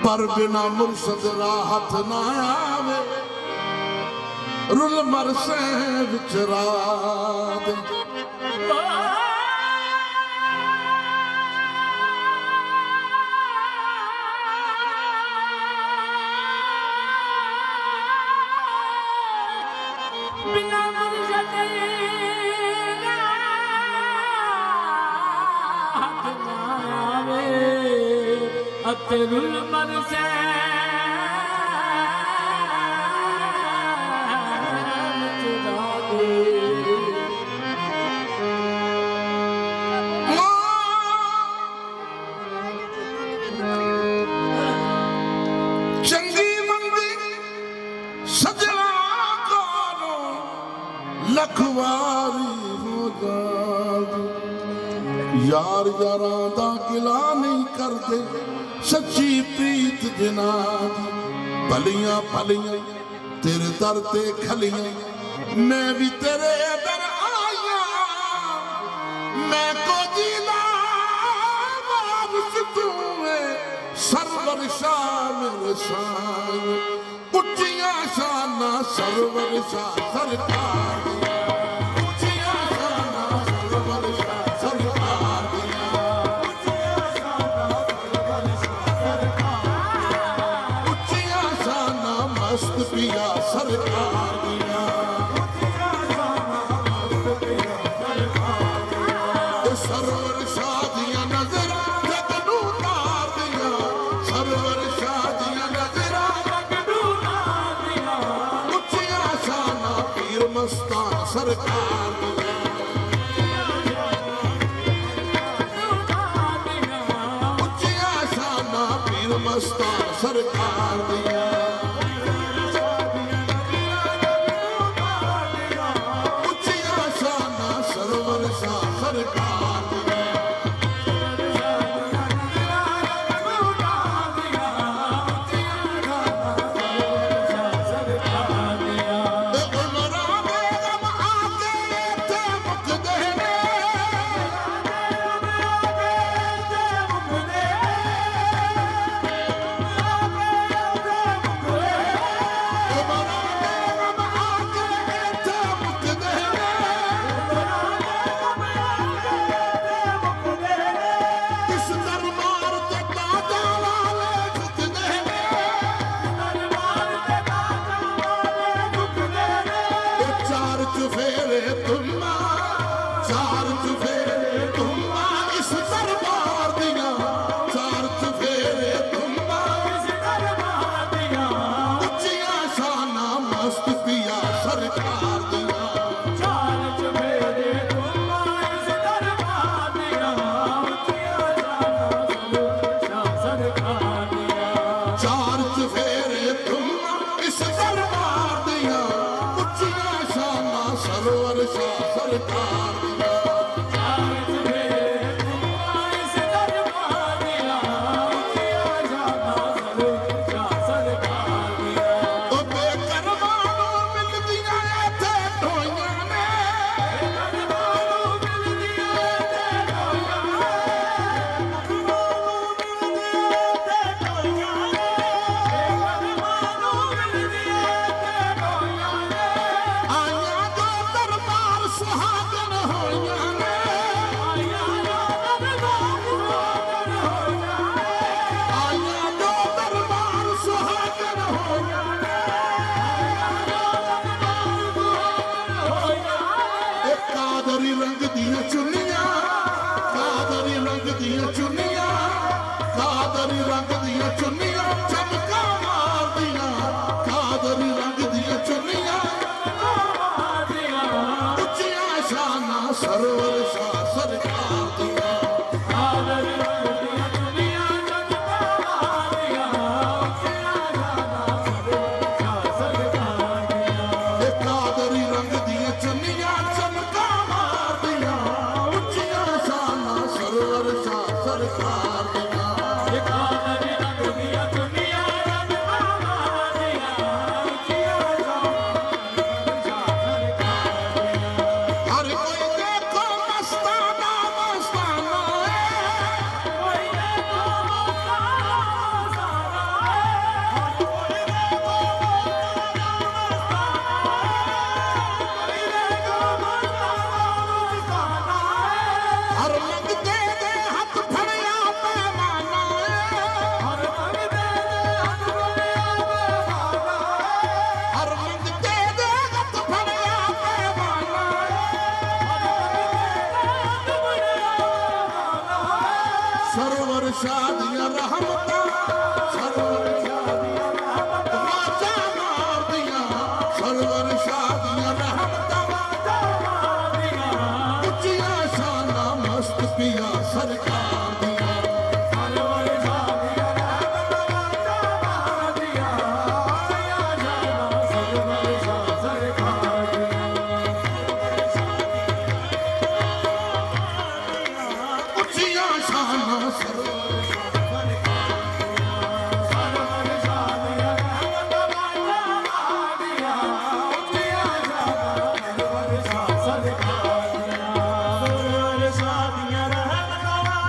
पर बिना मुर्शद राहत ना आवे रुल मरसे विच रात बिना मुर्शद राहत ना आवे अते रुल मरसे लखवारी हो जाती यार यारां दा गिला नहीं करते सच्ची प्रीत जिना दी भलियां भलियां तेरे दर ते खलियां मैं भी तेरे दर आया मैं को जीना वापस तू है सरवर शाह मेरे शान उच्चियां शाना सरवर शाह सरकार पिया सरकार दिया सरवर शादियां नजर जगनू तार दिया सरवर शादियां नजर जगनू तार दिया उच्चिया शाना पीर मस्तान सरकार दिया उच्चिया शाना पीर मस्तान सरकार दिया ਸਰਵਰ ਸ਼ਾਹ ਦੀਆਂ ਰਹਿਮਤਾਂ ਸਰਵਰ ਸ਼ਾਹ ਦੀਆਂ ਰਹਿਮਤਾਂ ਵਾਜਾ ਮਾਰਦੀਆਂ ਸਰਵਰ ਸ਼ਾਹ ਦੀਆਂ ਰਹਿਮਤਾਂ ਵਾਜਾ ਮਾਰਦੀਆਂ ਉੱਚੀਆਂ ਸ਼ਾਨਾਂ ਮਸਤ ਪਿਆ ਸਰਕਾਰ ਦੀਆਂ ਸਰਵਰ ਸ਼ਾਹ ਦੀਆਂ ਰਹਿਮਤਾਂ ਵਾਜਾ ਮਾਰਦੀਆਂ ਆਇਆ ਜਾਣਾ ਸਰਵਰ ਸ਼ਾਹ ਸਰਕਾਰ ਦੀਆਂ ਉੱਚੀਆਂ ਸ਼ਾਨਾਂ ਸਰਵਰ